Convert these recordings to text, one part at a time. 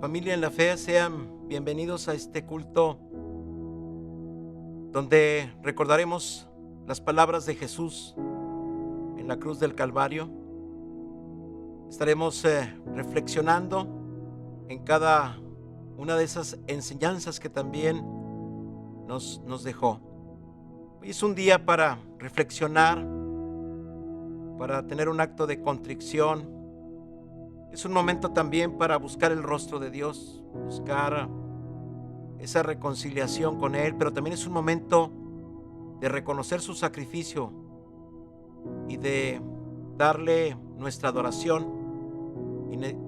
Familia en la fe, sean bienvenidos a este culto donde recordaremos las palabras de Jesús en la cruz del Calvario. Estaremos reflexionando en cada una de esas enseñanzas que también nos dejó. Hoy es un día para reflexionar, para tener un acto de contrición. Es un momento también para buscar el rostro de Dios, buscar esa reconciliación con Él, pero también es un momento de reconocer su sacrificio y de darle nuestra adoración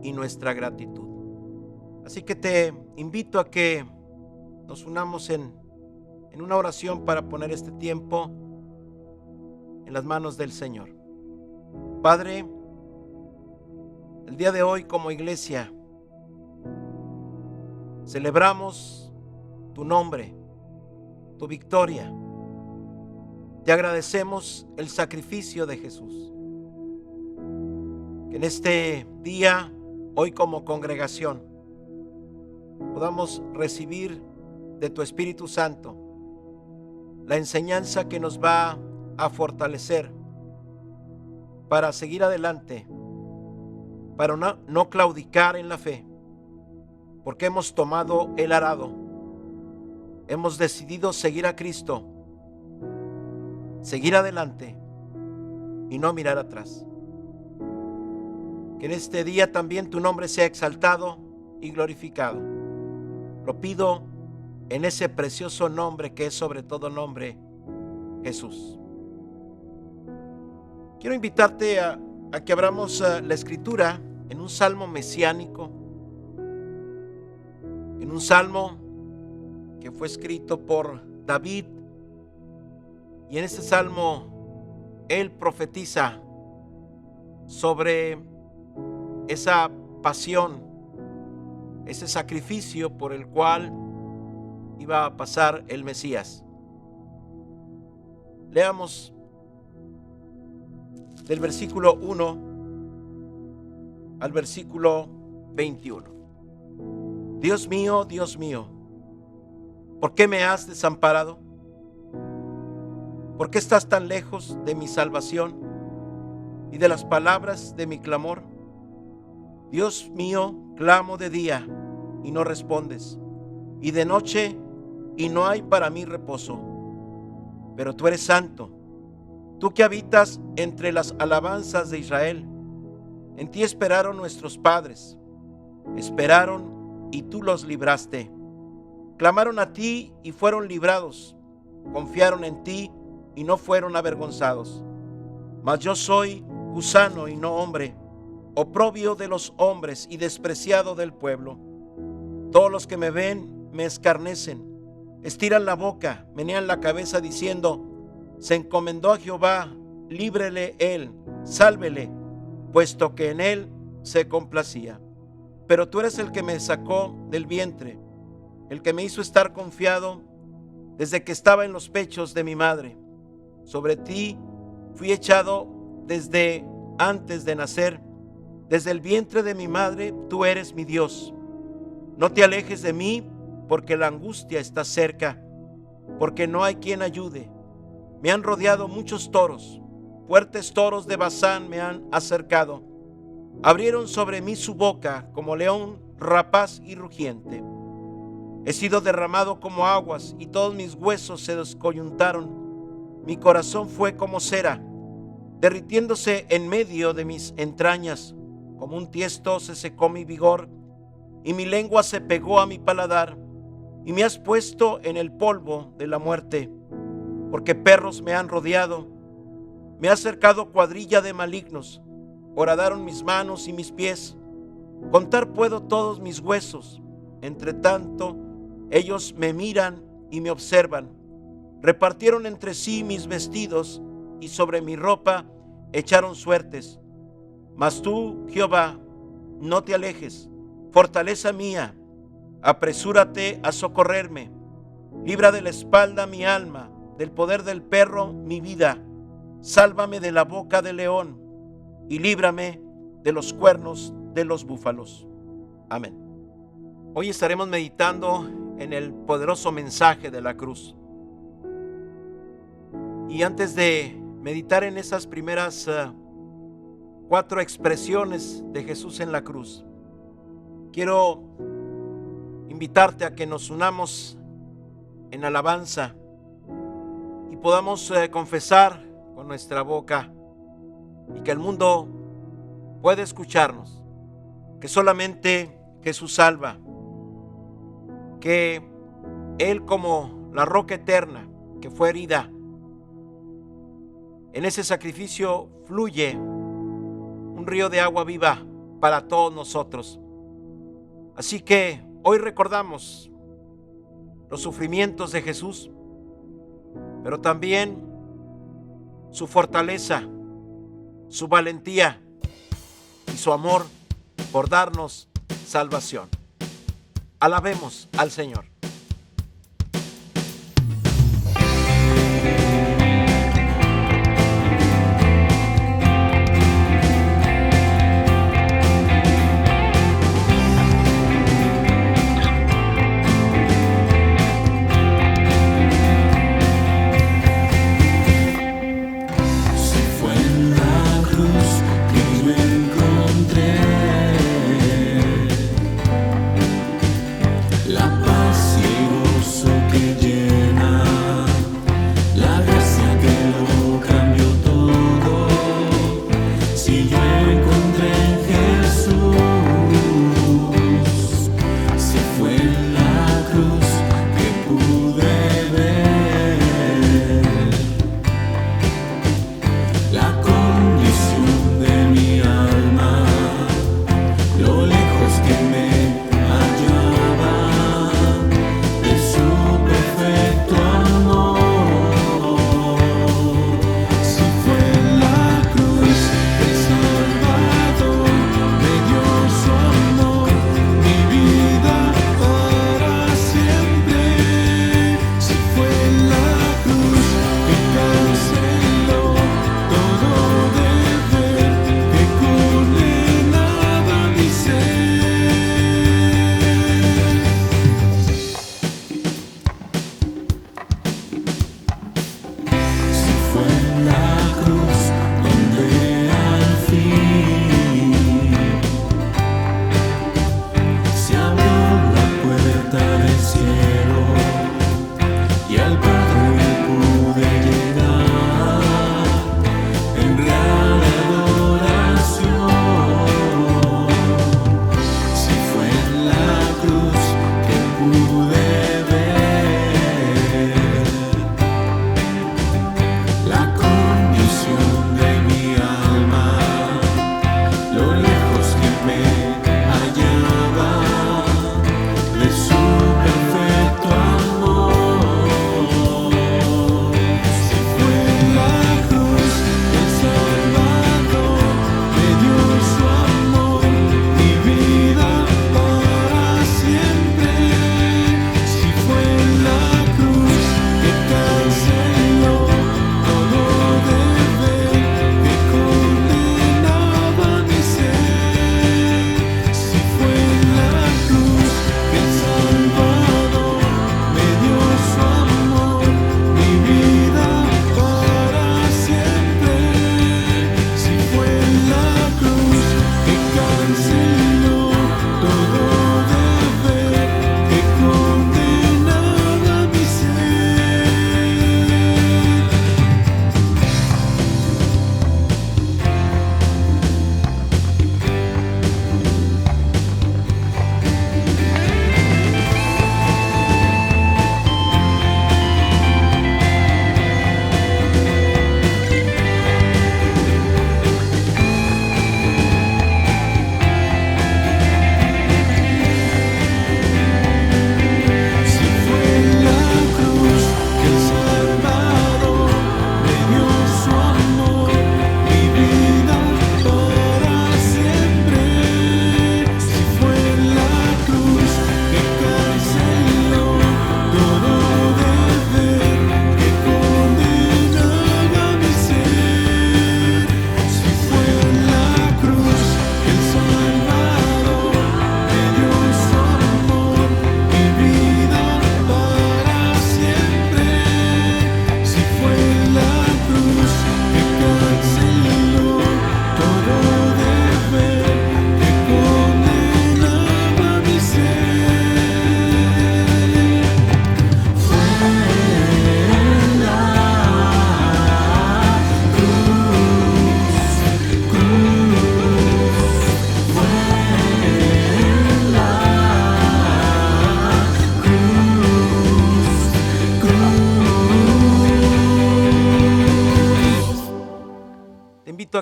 y nuestra gratitud. Así que te invito a que nos unamos en una oración para poner este tiempo en las manos del Señor. Padre, el día de hoy como iglesia celebramos tu nombre, tu victoria. Te agradecemos el sacrificio de Jesús. Que en este día, hoy como congregación, podamos recibir de tu Espíritu Santo la enseñanza que nos va a fortalecer para seguir adelante, para no claudicar en la fe, porque hemos tomado el arado, hemos decidido seguir a Cristo, seguir adelante y no mirar atrás. Que en este día también tu nombre sea exaltado y glorificado. Lo pido en ese precioso nombre que es sobre todo nombre, Jesús. Quiero invitarte a que abramos la escritura en un salmo mesiánico, en un salmo que fue escrito por David, y en este salmo él profetiza sobre esa pasión, ese sacrificio por el cual iba a pasar el Mesías. Leamos del versículo 1 al versículo 21. Dios mío, ¿por qué me has desamparado? ¿Por qué estás tan lejos de mi salvación y de las palabras de mi clamor? Dios mío, clamo de día y no respondes, y de noche y no hay para mí reposo. Pero tú eres santo, tú que habitas entre las alabanzas de Israel. En ti esperaron nuestros padres, esperaron y tú los libraste. Clamaron a ti y fueron librados, confiaron en ti y no fueron avergonzados. Mas yo soy gusano y no hombre, oprobio de los hombres y despreciado del pueblo. Todos los que me ven me escarnecen, estiran la boca, menean la cabeza diciendo: se encomendó a Jehová, líbrele él, sálvele, puesto que en él se complacía. Pero tú eres el que me sacó del vientre, el que me hizo estar confiado desde que estaba en los pechos de mi madre. Sobre ti fui echado desde antes de nacer, desde el vientre de mi madre tú eres mi Dios. No te alejes de mí, porque la angustia está cerca, porque no hay quien ayude. Me han rodeado muchos toros, fuertes toros de Basán me han acercado. Abrieron sobre mí su boca como león rapaz y rugiente. He sido derramado como aguas y todos mis huesos se descoyuntaron. Mi corazón fue como cera, derritiéndose en medio de mis entrañas. Como un tiesto se secó mi vigor y mi lengua se pegó a mi paladar. Y me has puesto en el polvo de la muerte, porque perros me han rodeado. Me ha cercado cuadrilla de malignos, horadaron mis manos y mis pies. Contar puedo todos mis huesos, entre tanto ellos me miran y me observan. Repartieron entre sí mis vestidos y sobre mi ropa echaron suertes. Mas tú, Jehová, no te alejes, fortaleza mía, apresúrate a socorrerme. Libra de la espalda mi alma, del poder del perro mi vida. Sálvame de la boca del león y líbrame de los cuernos de los búfalos. Amén. Hoy estaremos meditando en el poderoso mensaje de la cruz. Y antes de meditar en esas primeras 4 expresiones de Jesús en la cruz, quiero invitarte a que nos unamos en alabanza y podamos confesar con nuestra boca y que el mundo pueda escucharnos, que solamente Jesús salva, que Él, como la roca eterna que fue herida, en ese sacrificio fluye un río de agua viva para todos nosotros. Así que hoy recordamos los sufrimientos de Jesús, pero también su fortaleza, su valentía y su amor por darnos salvación. Alabemos al Señor. La paz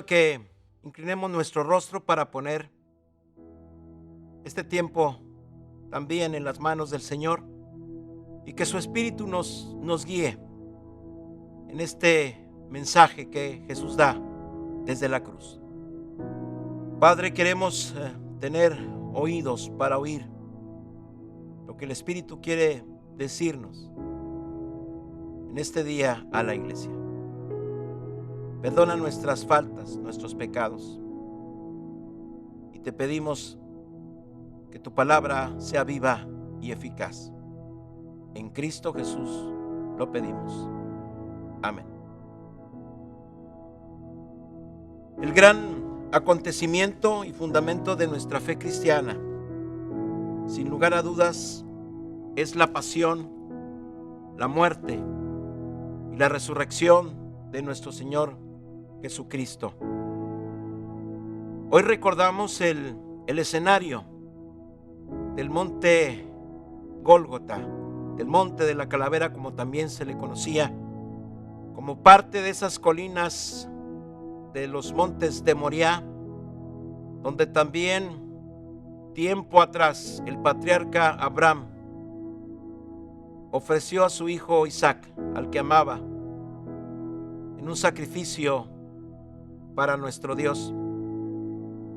a que inclinemos nuestro rostro para poner este tiempo también en las manos del Señor y que su Espíritu nos guíe en este mensaje que Jesús da desde la cruz. Padre, queremos tener oídos para oír lo que el Espíritu quiere decirnos en este día a la iglesia. Perdona nuestras faltas, nuestros pecados, y te pedimos que tu palabra sea viva y eficaz. En Cristo Jesús lo pedimos. Amén. El gran acontecimiento y fundamento de nuestra fe cristiana, sin lugar a dudas, es la pasión, la muerte y la resurrección de nuestro Señor Jesucristo. Hoy recordamos el escenario del monte Gólgota, del monte de la calavera, como también se le conocía, como parte de esas colinas de los montes de Moriah, donde también tiempo atrás el patriarca Abraham ofreció a su hijo Isaac, al que amaba, en un sacrificio para nuestro Dios.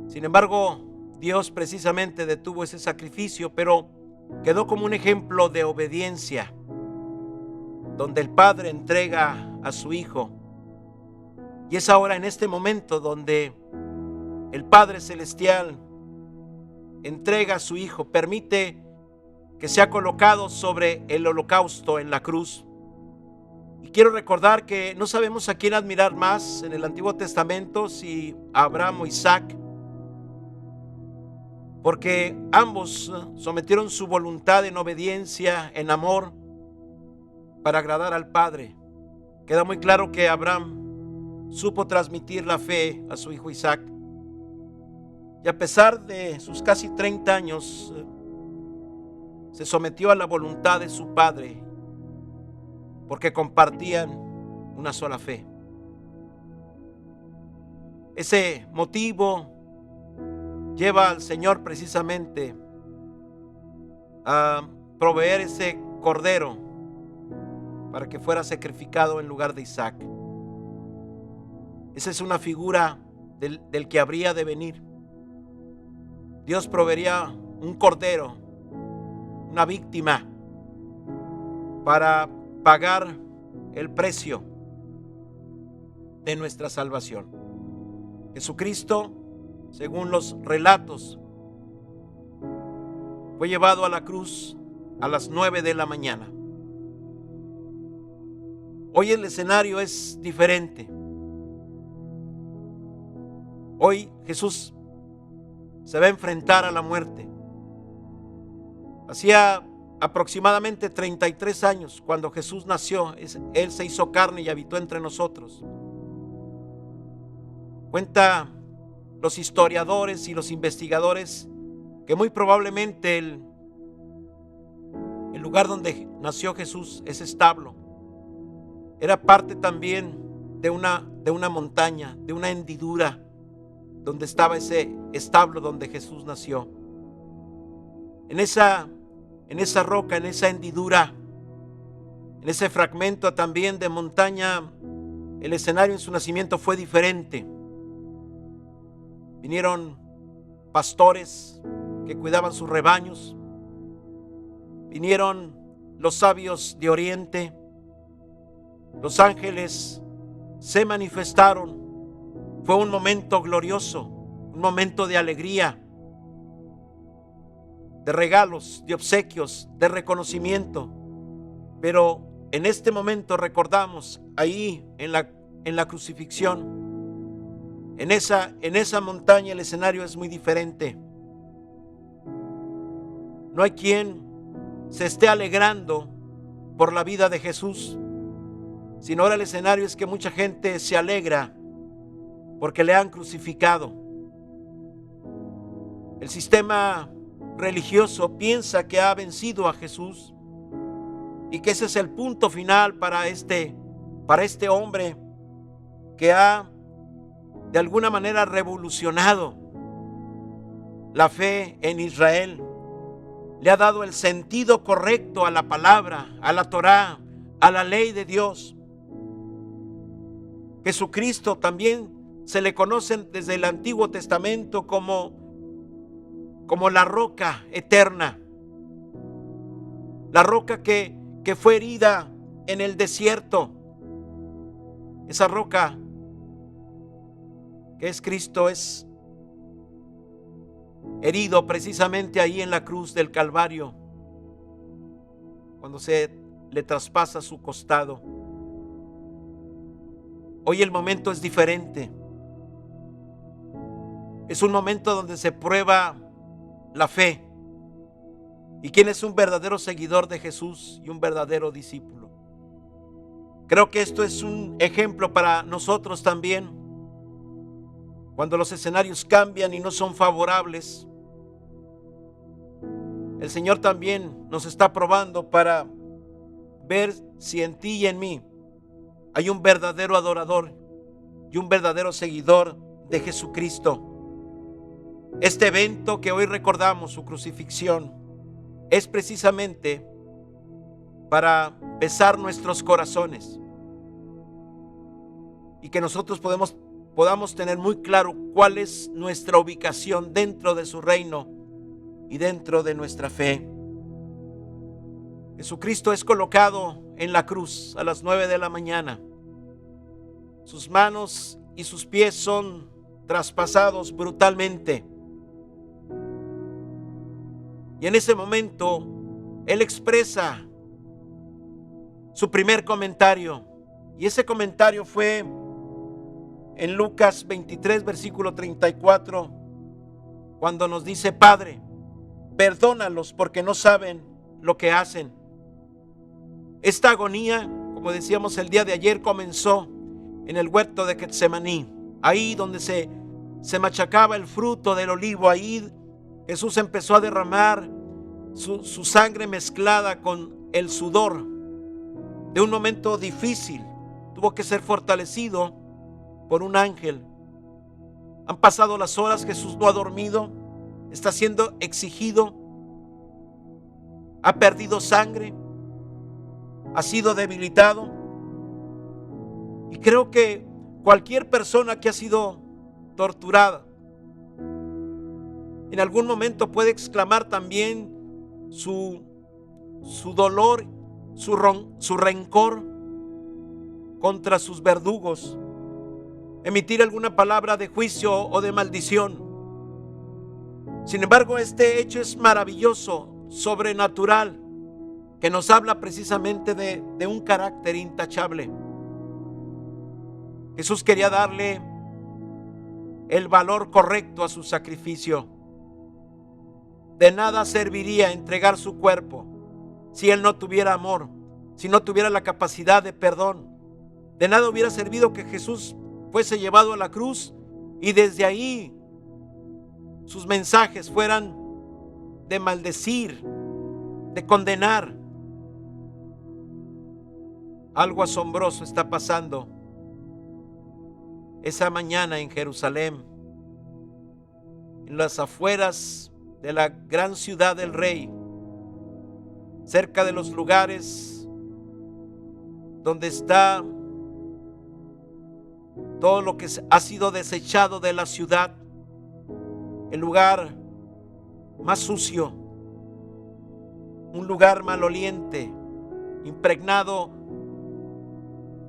Sin embargo, Dios precisamente detuvo ese sacrificio, pero quedó como un ejemplo de obediencia, donde el Padre entrega a su Hijo. Y es ahora en este momento donde el Padre Celestial entrega a su Hijo, permite que sea colocado sobre el holocausto en la cruz. Y quiero recordar que no sabemos a quién admirar más en el Antiguo Testamento, si a Abraham o Isaac, porque ambos sometieron su voluntad en obediencia, en amor, para agradar al Padre. Queda muy claro que Abraham supo transmitir la fe a su hijo Isaac, y a pesar de sus casi 30 años, se sometió a la voluntad de su padre, porque compartían una sola fe. Ese motivo lleva al Señor precisamente a proveer ese cordero para que fuera sacrificado en lugar de Isaac. Esa es una figura del que habría de venir. Dios proveería un cordero, una víctima, para pagar el precio de nuestra salvación. Jesucristo, según los relatos, fue llevado a la cruz a las 9 de la mañana. Hoy el escenario es diferente. Hoy Jesús se va a enfrentar a la muerte. Hacía aproximadamente 33 años cuando Jesús nació, Él se hizo carne y habitó entre nosotros. Cuenta los historiadores y los investigadores que muy probablemente el lugar donde nació Jesús, ese establo, era parte también de una montaña, de una hendidura, donde estaba ese establo donde Jesús nació. En esa roca, en esa hendidura, en ese fragmento también de montaña, el escenario en su nacimiento fue diferente. Vinieron pastores que cuidaban sus rebaños, vinieron los sabios de Oriente, los ángeles se manifestaron. Fue un momento glorioso, un momento de alegría, de regalos, de obsequios, de reconocimiento. Pero en este momento recordamos ahí en la crucifixión, en esa montaña, el escenario es muy diferente. No hay quien se esté alegrando por la vida de Jesús, sino ahora el escenario es que mucha gente se alegra porque le han crucificado. El sistema religioso piensa que ha vencido a Jesús y que ese es el punto final para este hombre que ha de alguna manera revolucionado la fe en Israel. Le ha dado el sentido correcto a la palabra, a la Torá, a la ley de Dios. Jesucristo también se le conoce desde el Antiguo Testamento como la roca eterna, la roca que fue herida en el desierto. Esa roca que es Cristo es herido precisamente ahí en la cruz del Calvario, cuando se le traspasa su costado. Hoy el momento es diferente. Es un momento donde se prueba la fe y quién es un verdadero seguidor de Jesús y un verdadero discípulo. Creo que esto es un ejemplo para nosotros también. Cuando los escenarios cambian y no son favorables, el Señor también nos está probando para ver si en ti y en mí hay un verdadero adorador y un verdadero seguidor de Jesucristo. Este evento que hoy recordamos, su crucifixión, es precisamente para besar nuestros corazones y que nosotros podamos tener muy claro cuál es nuestra ubicación dentro de su reino y dentro de nuestra fe. Jesucristo es colocado en la cruz a las 9 de la mañana. Sus manos y sus pies son traspasados brutalmente. Y en ese momento, Él expresa su primer comentario. Y ese comentario fue en Lucas 23, versículo 34, cuando nos dice: Padre, perdónalos porque no saben lo que hacen. Esta agonía, como decíamos el día de ayer, comenzó en el huerto de Getsemaní, ahí donde se machacaba el fruto del olivo. Ahí Jesús empezó a derramar su sangre mezclada con el sudor de un momento difícil. Tuvo que ser fortalecido por un ángel. Han pasado las horas, Jesús no ha dormido, está siendo exigido, ha perdido sangre, ha sido debilitado. Y creo que cualquier persona que ha sido torturada en algún momento puede exclamar también su dolor, su rencor contra sus verdugos, emitir alguna palabra de juicio o de maldición. Sin embargo, este hecho es maravilloso, sobrenatural, que nos habla precisamente de un carácter intachable. Jesús quería darle el valor correcto a su sacrificio. De nada serviría entregar su cuerpo si Él no tuviera amor, si no tuviera la capacidad de perdón. De nada hubiera servido que Jesús fuese llevado a la cruz y desde ahí sus mensajes fueran de maldecir, de condenar. Algo asombroso está pasando esa mañana en Jerusalén, en las afueras de la gran ciudad del Rey, cerca de los lugares donde está todo lo que ha sido desechado de la ciudad, el lugar más sucio, un lugar maloliente, impregnado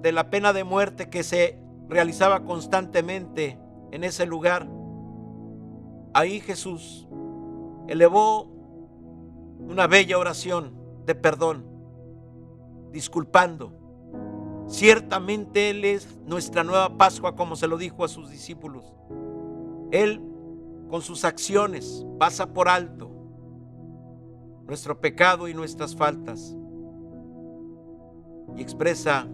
de la pena de muerte que se realizaba constantemente en ese lugar. Ahí Jesús elevó una bella oración de perdón, disculpando. Ciertamente Él es nuestra nueva Pascua, como se lo dijo a sus discípulos. Él, con sus acciones, pasa por alto nuestro pecado y nuestras faltas y expresa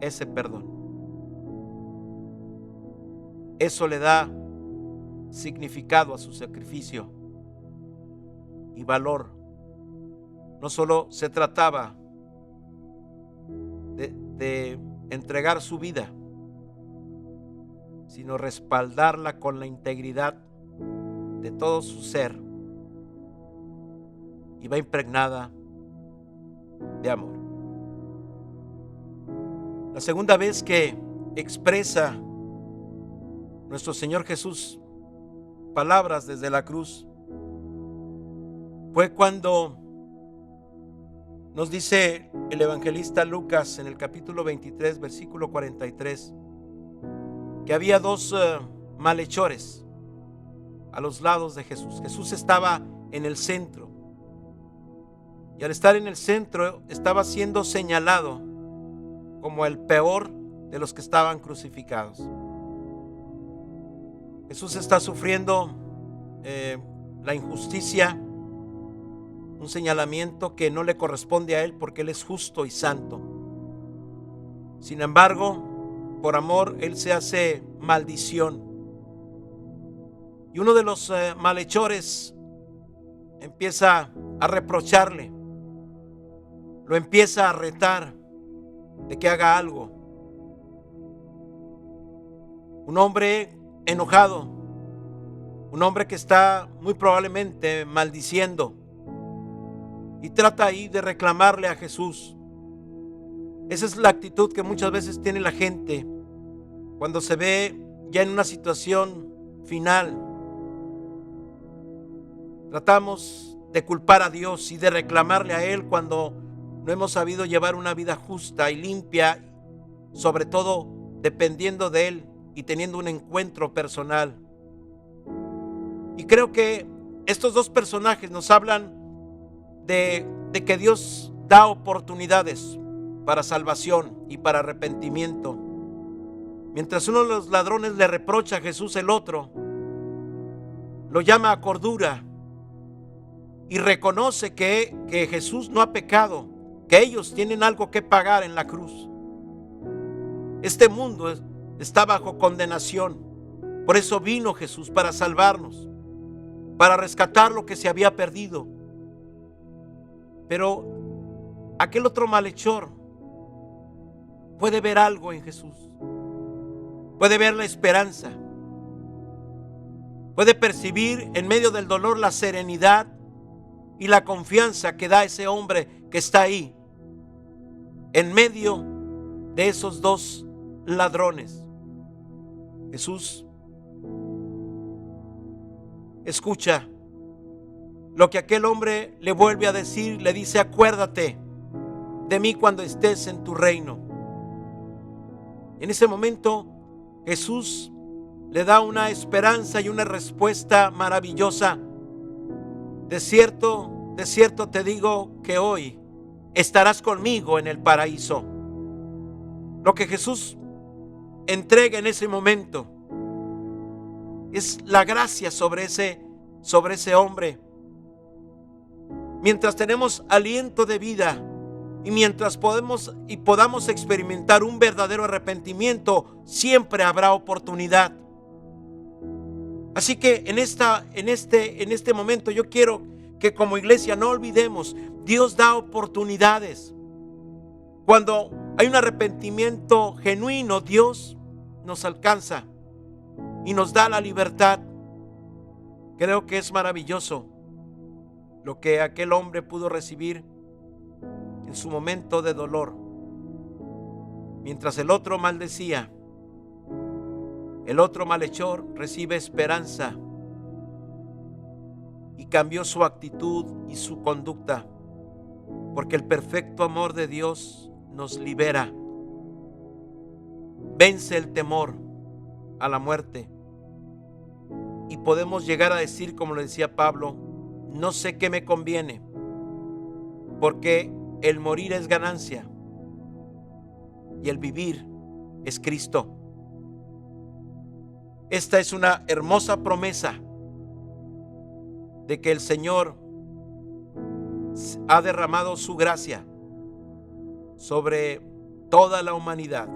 ese perdón. Eso le da significado a su sacrificio y valor. No solo se trataba de entregar su vida, sino respaldarla con la integridad de todo su ser, y va impregnada de amor. La segunda vez que expresa nuestro Señor Jesús palabras desde la cruz fue cuando nos dice el evangelista Lucas en el capítulo 23, versículo 43, que había dos malhechores a los lados de Jesús. Jesús estaba en el centro, y al estar en el centro estaba siendo señalado como el peor de los que estaban crucificados. Jesús está sufriendo la injusticia, un señalamiento que no le corresponde a él porque él es justo y santo. Sin embargo, por amor, él se hace maldición. Y uno de los malhechores empieza a reprocharle, lo empieza a retar de que haga algo. Un hombre enojado, un hombre que está muy probablemente maldiciendo, y trata ahí de reclamarle a Jesús. Esa es la actitud que muchas veces tiene la gente cuando se ve ya en una situación final. Tratamos de culpar a Dios y de reclamarle a Él cuando no hemos sabido llevar una vida justa y limpia, sobre todo dependiendo de Él y teniendo un encuentro personal. Y creo que estos dos personajes nos hablan de que Dios da oportunidades para salvación y para arrepentimiento. Mientras uno de los ladrones le reprocha a Jesús, el otro lo llama a cordura y reconoce que Jesús no ha pecado, que ellos tienen algo que pagar en la cruz. Este mundo está bajo condenación. Por eso vino Jesús, para salvarnos, para rescatar lo que se había perdido. Pero aquel otro malhechor puede ver algo en Jesús, puede ver la esperanza, puede percibir en medio del dolor la serenidad y la confianza que da ese hombre que está ahí, en medio de esos dos ladrones. Jesús escucha lo que aquel hombre le vuelve a decir, le dice: acuérdate de mí cuando estés en tu reino. En ese momento Jesús le da una esperanza y una respuesta maravillosa. De cierto te digo que hoy estarás conmigo en el paraíso. Lo que Jesús entrega en ese momento es la gracia sobre ese hombre. Mientras tenemos aliento de vida y mientras podamos experimentar un verdadero arrepentimiento, siempre habrá oportunidad. Así que en este momento yo quiero que como iglesia no olvidemos, Dios da oportunidades. Cuando hay un arrepentimiento genuino, Dios nos alcanza y nos da la libertad. Creo que es maravilloso lo que aquel hombre pudo recibir en su momento de dolor. Mientras el otro maldecía, el otro malhechor recibe esperanza y cambió su actitud y su conducta, porque el perfecto amor de Dios nos libera, vence el temor a la muerte, y podemos llegar a decir, como le decía Pablo: no sé qué me conviene, porque el morir es ganancia y el vivir es Cristo. Esta es una hermosa promesa de que el Señor ha derramado su gracia sobre toda la humanidad,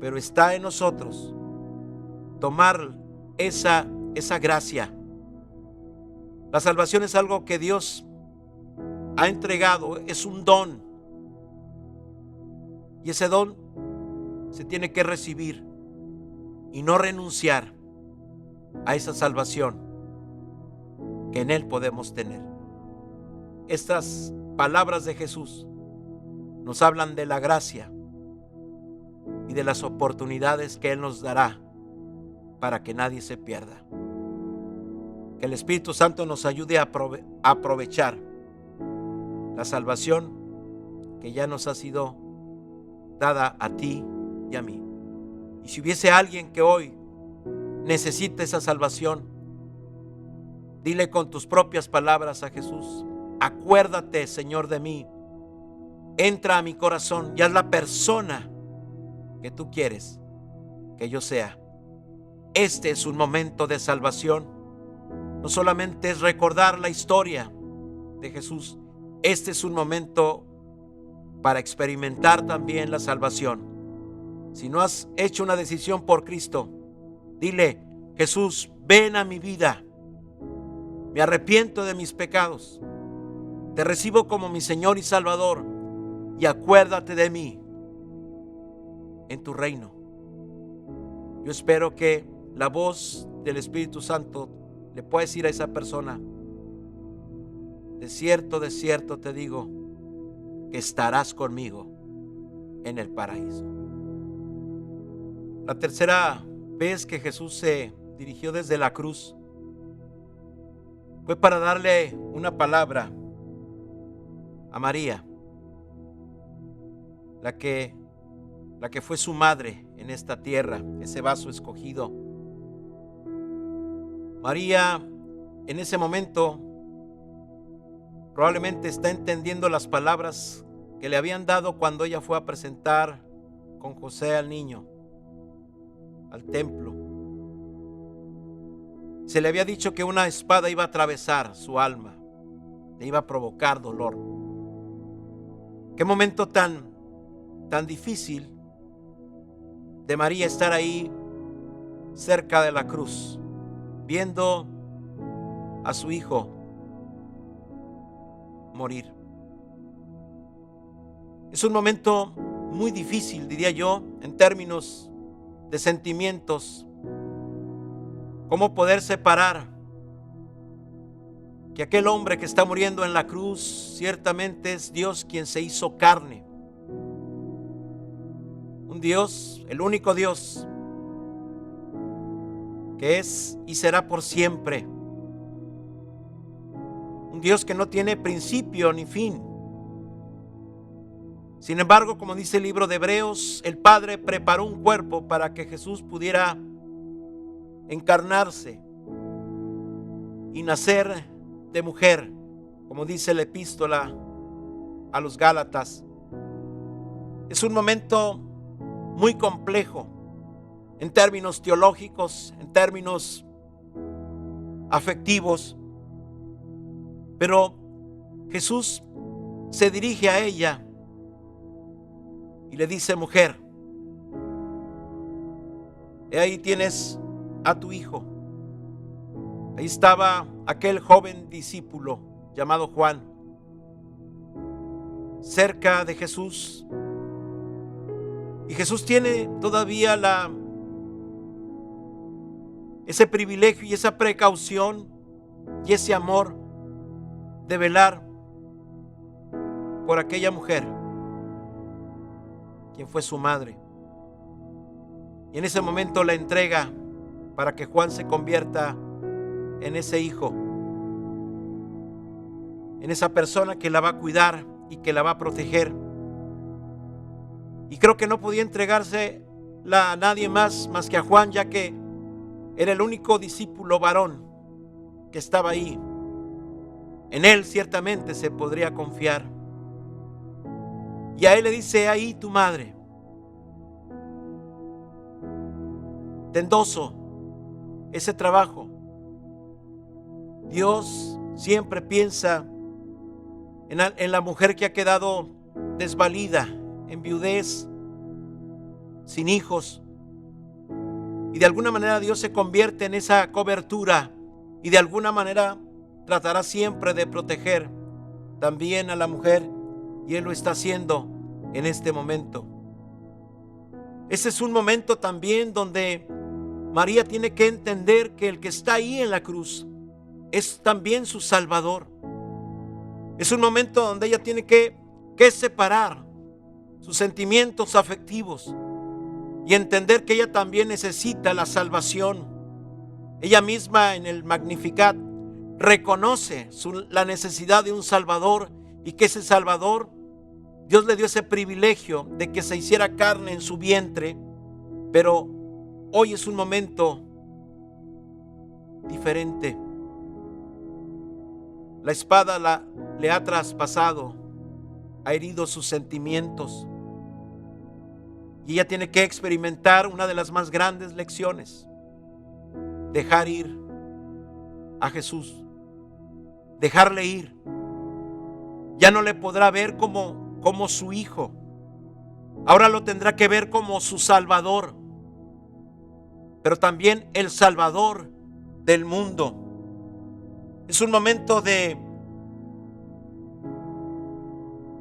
pero está en nosotros tomar esa gracia. La salvación es algo que Dios ha entregado, es un don, y ese don se tiene que recibir y no renunciar a esa salvación que en Él podemos tener. Estas palabras de Jesús nos hablan de la gracia y de las oportunidades que Él nos dará para que nadie se pierda. Que el Espíritu Santo nos ayude a aprovechar la salvación que ya nos ha sido dada a ti y a mí. Y si hubiese alguien que hoy necesita esa salvación, dile con tus propias palabras a Jesús: acuérdate, Señor, de mí. Entra a mi corazón y haz la persona que tú quieres que yo sea. Este es un momento de salvación. No solamente es recordar la historia de Jesús. Este es un momento para experimentar también la salvación. Si no has hecho una decisión por Cristo, dile: Jesús, ven a mi vida. Me arrepiento de mis pecados. Te recibo como mi Señor y Salvador. Y acuérdate de mí en tu reino. Yo espero que la voz del Espíritu Santo le pueda decir a esa persona: de cierto te digo que estarás conmigo en el paraíso. La tercera vez que Jesús se dirigió desde la cruz fue para darle una palabra a María, la que fue su madre en esta tierra, ese vaso escogido. María en ese momento probablemente está entendiendo las palabras que le habían dado cuando ella fue a presentar con José al niño al templo. Se le había dicho que una espada iba a atravesar su alma, le iba a provocar dolor. Qué momento tan difícil de María estar ahí cerca de la cruz, viendo a su hijo morir. Es un momento muy difícil, diría yo, en términos de sentimientos. ¿Cómo poder separar que aquel hombre que está muriendo en la cruz ciertamente es Dios quien se hizo carne? Un Dios, el único Dios, que es y será por siempre. Un Dios que no tiene principio ni fin. Sin embargo, como dice el libro de Hebreos, el Padre preparó un cuerpo para que Jesús pudiera encarnarse y nacer de mujer, como dice la epístola a los Gálatas. Es un momento muy complejo en términos teológicos, en términos afectivos, pero Jesús se dirige a ella y le dice: mujer, ahí tienes a tu hijo. Ahí estaba aquel joven discípulo llamado Juan, cerca de Jesús. Y Jesús tiene todavía ese privilegio y esa precaución y ese amor de velar por aquella mujer, quien fue su madre. Y en ese momento la entrega para que Juan se convierta en ese hijo, en esa persona que la va a cuidar y que la va a proteger. Y creo que no podía entregársela a nadie más que a Juan, ya que era el único discípulo varón que estaba ahí. En él ciertamente se podría confiar. Y a él le dice: ahí tu madre. Te endoso ese trabajo. Dios siempre piensa en la mujer que ha quedado desvalida, en viudez, sin hijos. Y de alguna manera Dios se convierte en esa cobertura y de alguna manera tratará siempre de proteger también a la mujer, y Él lo está haciendo en este momento. Ese es un momento también donde María tiene que entender que el que está ahí en la cruz es también su Salvador. Es un momento donde ella tiene que separar sus sentimientos afectivos y entender que ella también necesita la salvación. Ella misma en el Magnificat reconoce la necesidad de un Salvador, y que ese Salvador, Dios le dio ese privilegio de que se hiciera carne en su vientre. Pero hoy es un momento diferente. La espada le ha traspasado, ha herido sus sentimientos, y ella tiene que experimentar una de las más grandes lecciones: dejar ir a Jesús, dejarle ir. Ya no le podrá ver como su hijo, ahora lo tendrá que ver como su Salvador, pero también el Salvador del mundo. Es un momento de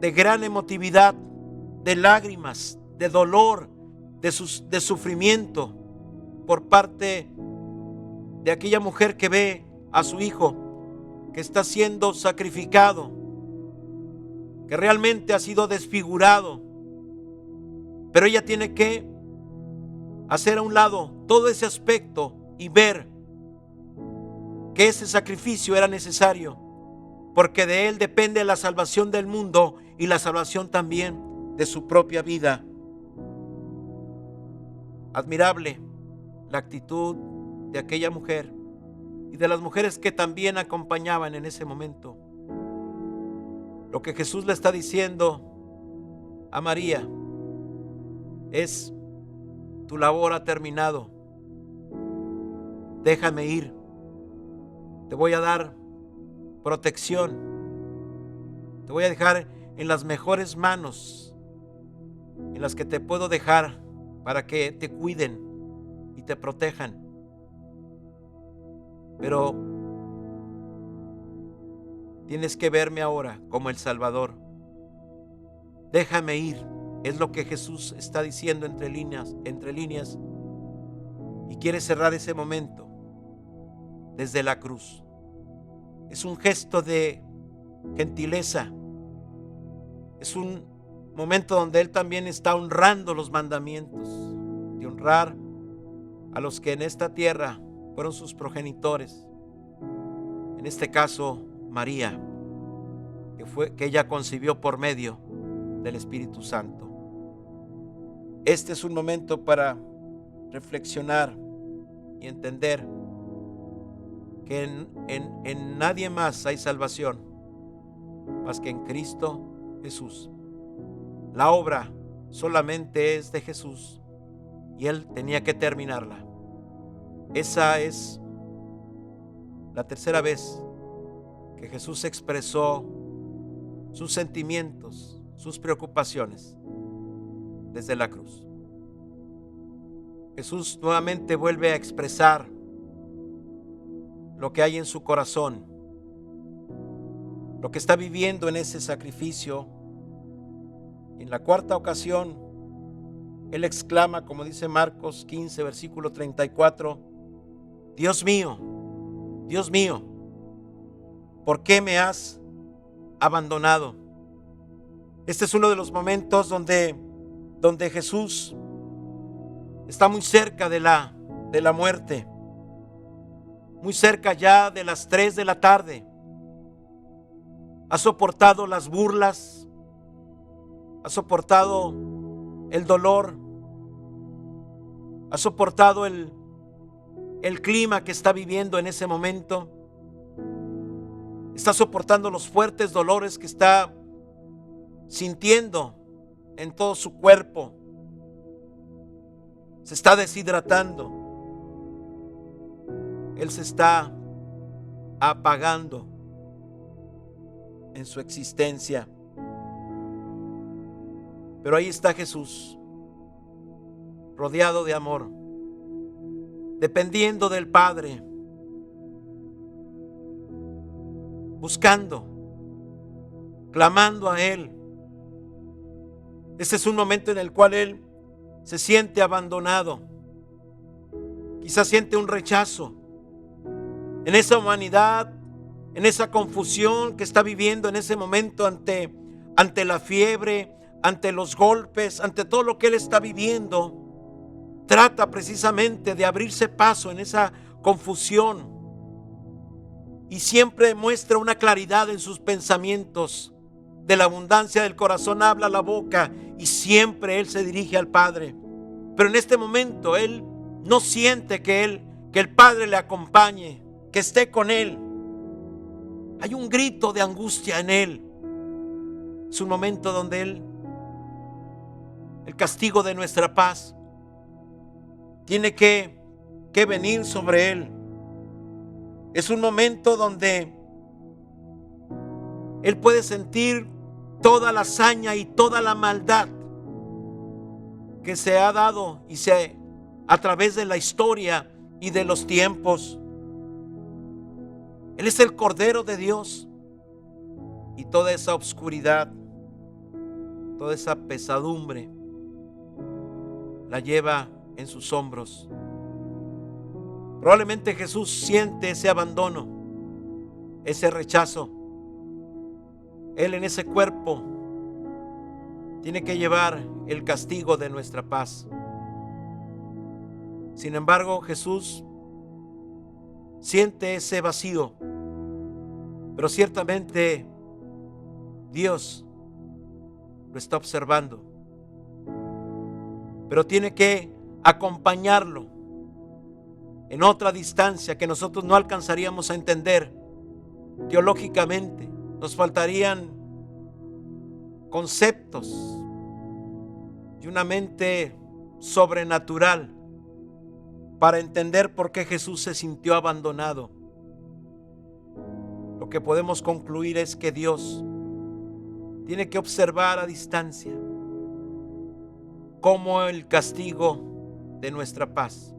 gran emotividad, de lágrimas, de dolor, de sufrimiento por parte de aquella mujer que ve a su hijo que está siendo sacrificado, que realmente ha sido desfigurado. Pero ella tiene que hacer a un lado todo ese aspecto y ver que ese sacrificio era necesario, porque de él depende la salvación del mundo y la salvación también de su propia vida. Admirable la actitud de aquella mujer y de las mujeres que también acompañaban en ese momento. Lo que Jesús le está diciendo a María es: tu labor ha terminado, déjame ir, te voy a dar protección, te voy a dejar en las mejores manos en las que te puedo dejar para que te cuiden y te protejan. Pero tienes que verme ahora como el Salvador. Déjame ir, es lo que Jesús está diciendo entre líneas, y quiere cerrar ese momento desde la cruz. Es un gesto de gentileza, es un momento donde Él también está honrando los mandamientos, de honrar a los que en esta tierra fueron sus progenitores. En este caso, María, que ella concibió por medio del Espíritu Santo. Este es un momento para reflexionar y entender que en nadie más hay salvación más que en Cristo Jesús. La obra solamente es de Jesús y Él tenía que terminarla. Esa es la tercera vez que Jesús expresó sus sentimientos, sus preocupaciones desde la cruz. Jesús nuevamente vuelve a expresar lo que hay en su corazón, lo que está viviendo en ese sacrificio. En la cuarta ocasión, Él exclama, como dice Marcos 15, versículo 34, Dios mío, ¿por qué me has abandonado? Este es uno de los momentos donde Jesús está muy cerca de la muerte, muy cerca ya de las 3 de la tarde. Ha soportado las burlas, ha soportado el dolor, ha soportado el clima que está viviendo en ese momento, está soportando los fuertes dolores que está sintiendo en todo su cuerpo, se está deshidratando, Él se está apagando en su existencia. Pero ahí está Jesús, rodeado de amor, dependiendo del Padre, buscando, clamando a Él. Este es un momento en el cual Él se siente abandonado, Quizás siente un rechazo en esa humanidad, en esa confusión que está viviendo en ese momento ante la fiebre, ante los golpes, ante todo lo que él está viviendo. Trata precisamente de abrirse paso en esa confusión y siempre muestra una claridad en sus pensamientos. De la abundancia del corazón habla la boca, y siempre él se dirige al Padre. Pero en este momento él no siente que el Padre le acompañe, que esté con él. Hay un grito de angustia en él. Es un momento donde el castigo de nuestra paz tiene que venir sobre él. Es un momento donde él puede sentir toda la hazaña y toda la maldad que se ha dado a través de la historia y de los tiempos. Él es el Cordero de Dios, y toda esa oscuridad, toda esa pesadumbre la lleva en sus hombros. Probablemente Jesús siente ese abandono, ese rechazo. Él en ese cuerpo tiene que llevar el castigo de nuestra paz. Sin embargo, Jesús siente ese vacío, pero ciertamente Dios lo está observando, pero tiene que acompañarlo en otra distancia que nosotros no alcanzaríamos a entender teológicamente. Nos faltarían conceptos y una mente sobrenatural para entender por qué Jesús se sintió abandonado. Lo que podemos concluir es que Dios tiene que observar a distancia como el castigo de nuestra paz,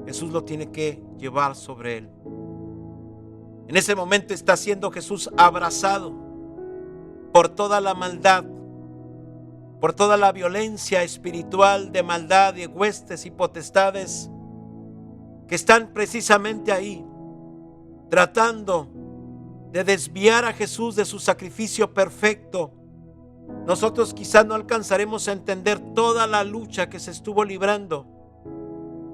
Jesús lo tiene que llevar sobre él. En ese momento está siendo Jesús abrazado por toda la maldad, por toda la violencia espiritual de maldad y huestes y potestades que están precisamente ahí, tratando de desviar a Jesús de su sacrificio perfecto. Nosotros quizás no alcanzaremos a entender toda la lucha que se estuvo librando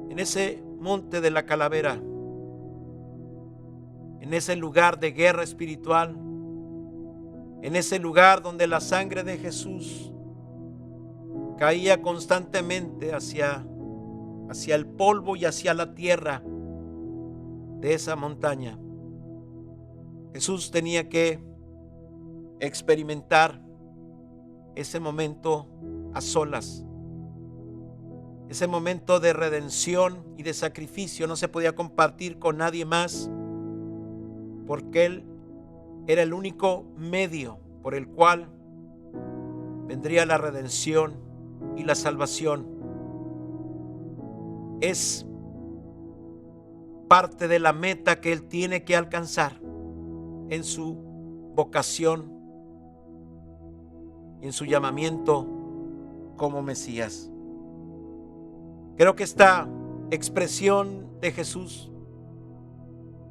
en ese monte de la calavera, en ese lugar de guerra espiritual, en ese lugar donde la sangre de Jesús caía constantemente hacia el polvo y hacia la tierra de esa montaña. Jesús tenía que experimentar ese momento a solas. Ese momento de redención y de sacrificio no se podía compartir con nadie más, porque Él era el único medio por el cual vendría la redención y la salvación. Es parte de la meta que Él tiene que alcanzar en su vocación y en su llamamiento como Mesías. Creo que esta expresión de Jesús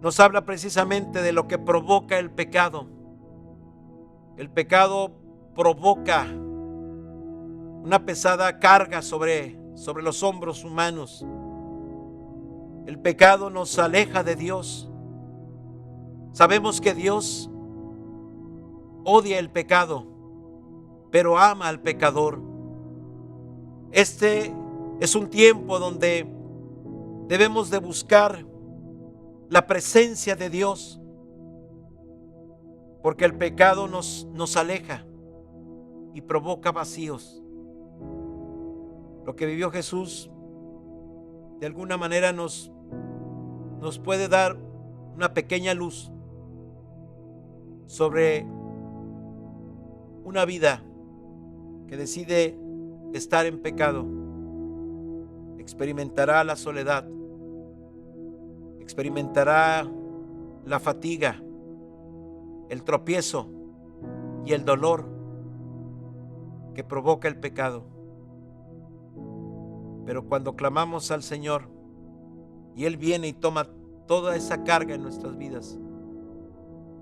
nos habla precisamente de lo que provoca el pecado. El pecado provoca una pesada carga sobre los hombros humanos. El pecado nos aleja de Dios. Sabemos que Dios odia el pecado, pero ama al pecador. Este es un tiempo donde debemos de buscar la presencia de Dios, porque el pecado nos aleja y provoca vacíos. Lo que vivió Jesús de alguna manera nos puede dar una pequeña luz sobre una vida que decide estar en pecado. Experimentará la soledad, experimentará la fatiga, el tropiezo y el dolor que provoca el pecado. Pero cuando clamamos al Señor, y Él viene y toma toda esa carga en nuestras vidas,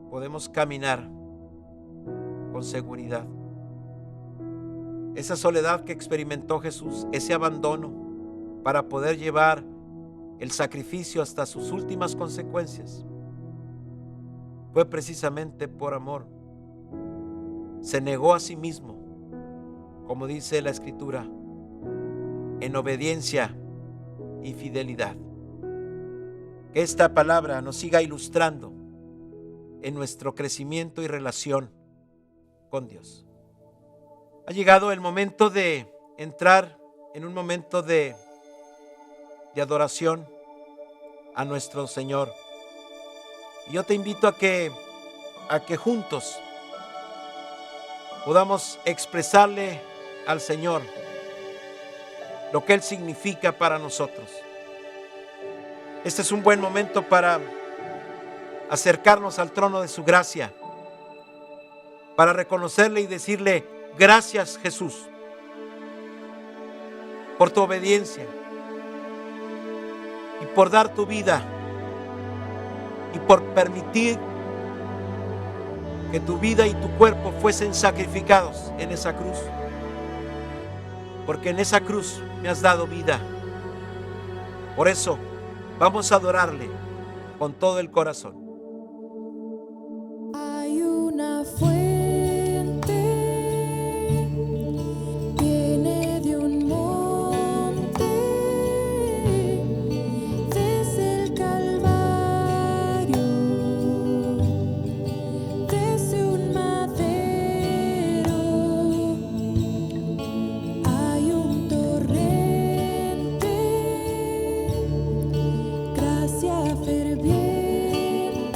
podemos caminar con seguridad. Esa soledad que experimentó Jesús, ese abandono para poder llevar el sacrificio hasta sus últimas consecuencias, fue precisamente por amor. Se negó a sí mismo, como dice la Escritura, en obediencia y fidelidad. Que esta palabra nos siga ilustrando en nuestro crecimiento y relación con Dios. Ha llegado el momento de entrar en un momento de adoración a nuestro Señor. Y yo te invito a que juntos podamos expresarle al Señor lo que Él significa para nosotros. Este es un buen momento para acercarnos al trono de su gracia, para reconocerle y decirle: gracias, Jesús, por tu obediencia y por dar tu vida y por permitir que tu vida y tu cuerpo fuesen sacrificados en esa cruz, porque en esa cruz me has dado vida. Por eso vamos a adorarle con todo el corazón. Hay una fuente, viene de un monte, desde el Calvario, desde un madero. Hay un torrente, gracia ferviente.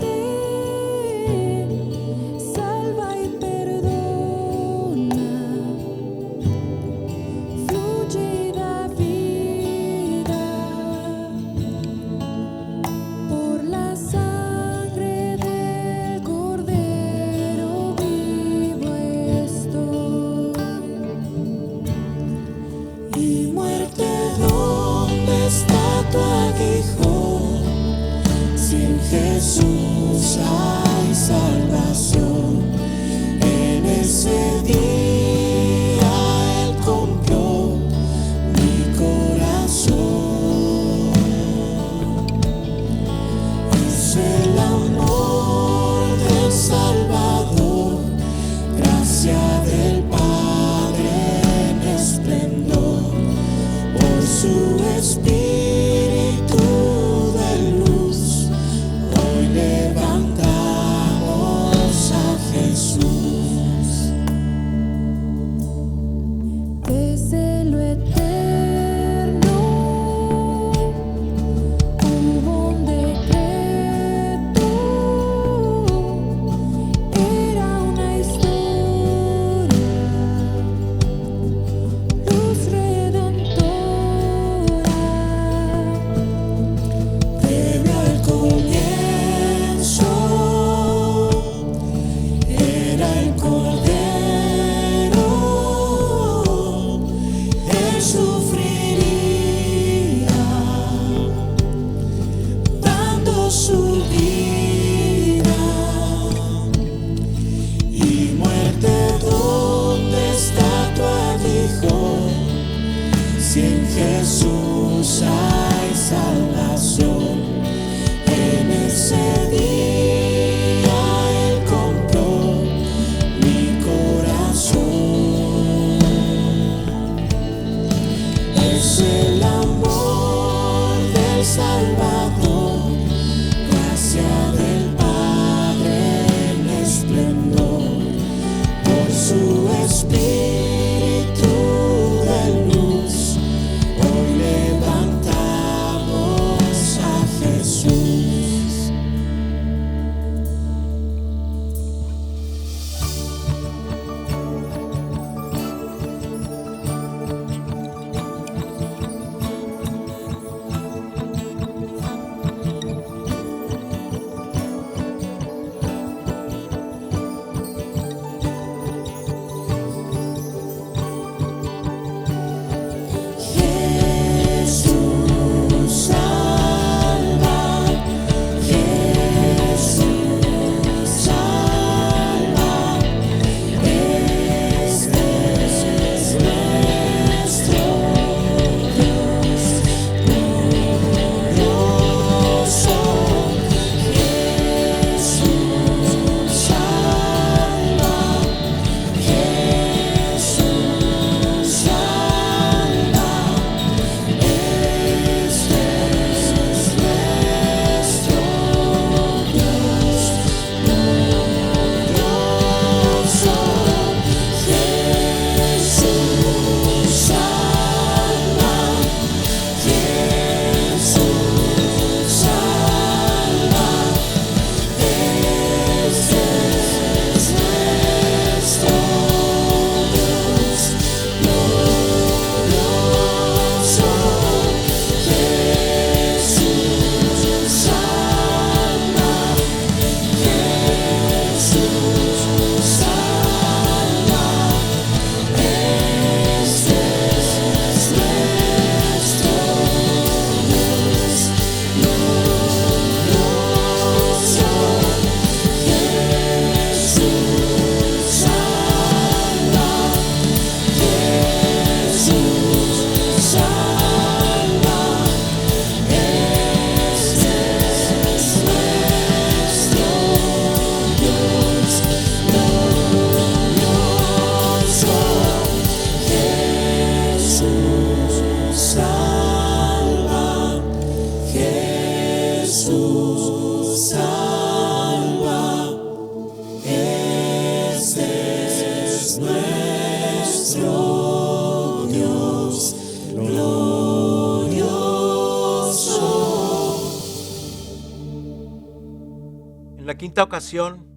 quinta ocasión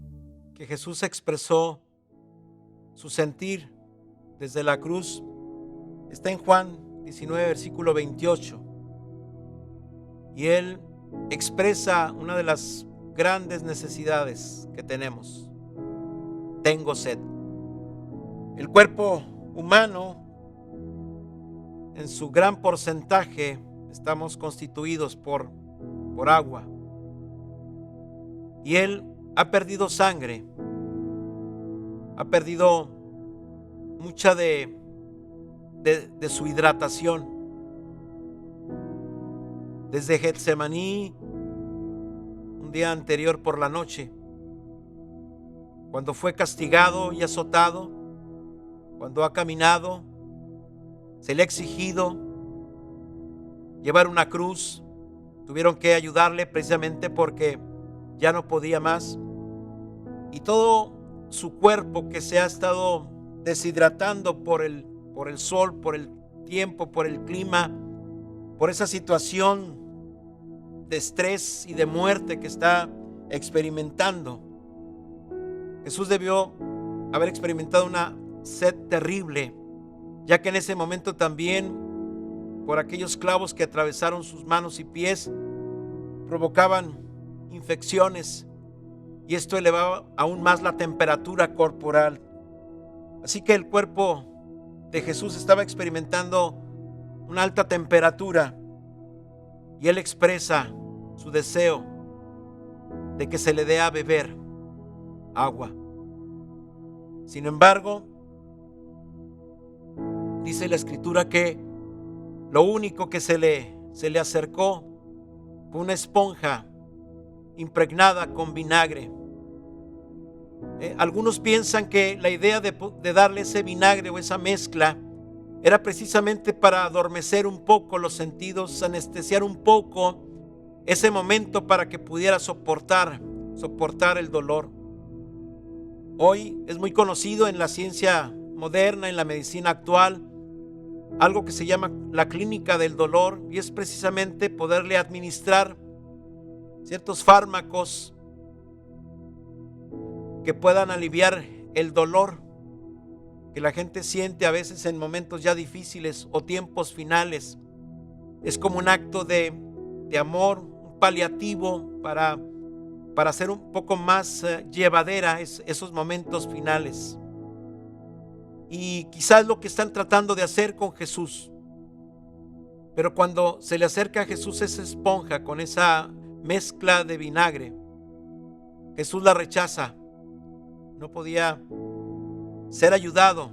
que Jesús expresó su sentir desde la cruz está en Juan 19, versículo 28. Y él expresa una de las grandes necesidades que tenemos. Tengo sed. El cuerpo humano, en su gran porcentaje, estamos constituidos por agua. Y él ha perdido sangre, ha perdido mucha de su hidratación. Desde Getsemaní, un día anterior por la noche, cuando fue castigado y azotado, cuando ha caminado, se le ha exigido llevar una cruz. Tuvieron que ayudarle precisamente porque ya no podía más. Y todo su cuerpo, que se ha estado deshidratando por el sol, por el tiempo, por el clima, por esa situación de estrés y de muerte que está experimentando. Jesús debió haber experimentado una sed terrible, ya que en ese momento también, por aquellos clavos que atravesaron sus manos y pies, provocaban infecciones, y esto elevaba aún más la temperatura corporal. Así que el cuerpo de Jesús estaba experimentando una alta temperatura, y él expresa su deseo de que se le dé a beber agua. Sin embargo, dice la Escritura que lo único que se le acercó fue una esponja impregnada con vinagre. Algunos piensan que la idea de darle ese vinagre o esa mezcla era precisamente para adormecer un poco los sentidos, anestesiar un poco ese momento para que pudiera soportar el dolor. Hoy es muy conocido en la ciencia moderna, en la medicina actual, algo que se llama la clínica del dolor, y es precisamente poderle administrar ciertos fármacos que puedan aliviar el dolor que la gente siente a veces en momentos ya difíciles o tiempos finales. Es como un acto de amor, un paliativo para hacer un poco más llevadera esos momentos finales. Y quizás lo que están tratando de hacer con Jesús. Pero cuando se le acerca a Jesús esa esponja con esa mezcla de vinagre, Jesús la rechaza. No podía ser ayudado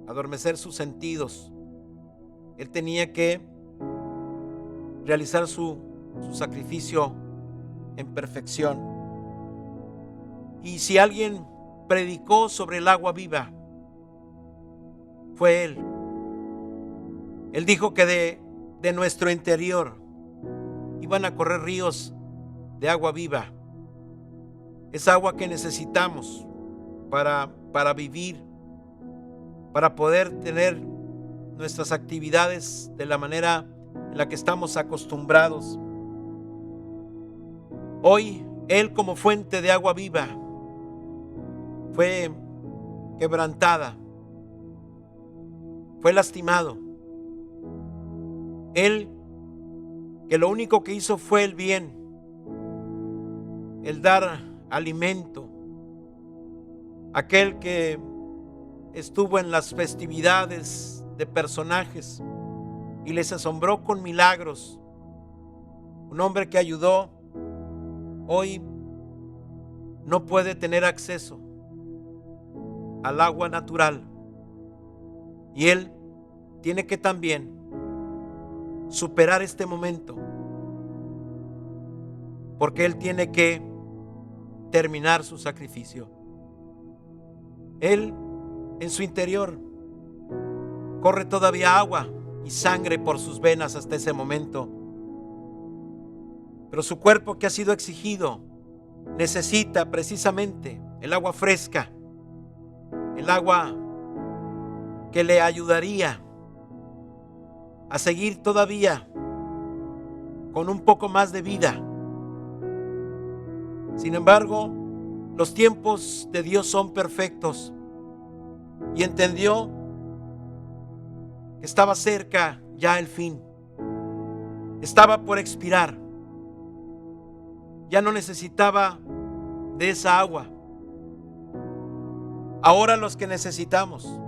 a adormecer sus sentidos. Él tenía que realizar su sacrificio en perfección. Y si alguien predicó sobre el agua viva, fue Él. Él dijo que de nuestro interior iban a correr ríos de agua viva. Es agua que necesitamos para vivir, para poder tener nuestras actividades de la manera en la que estamos acostumbrados. Hoy, Él como fuente de agua viva fue quebrantada, fue lastimado. Él, que lo único que hizo fue el bien, el dar alimento. Aquel que estuvo en las festividades de personajes y les asombró con milagros. Un hombre que ayudó, hoy no puede tener acceso al agua natural. Y él tiene que también superar este momento, porque él tiene que terminar su sacrificio. Él, en su interior, corre todavía agua y sangre por sus venas hasta ese momento. Pero su cuerpo, que ha sido exigido, necesita precisamente el agua fresca, el agua que le ayudaría a seguir todavía con un poco más de vida. Sin embargo, los tiempos de Dios son perfectos y entendió que estaba cerca ya el fin. Estaba por expirar. Ya no necesitaba de esa agua. Ahora los que necesitamos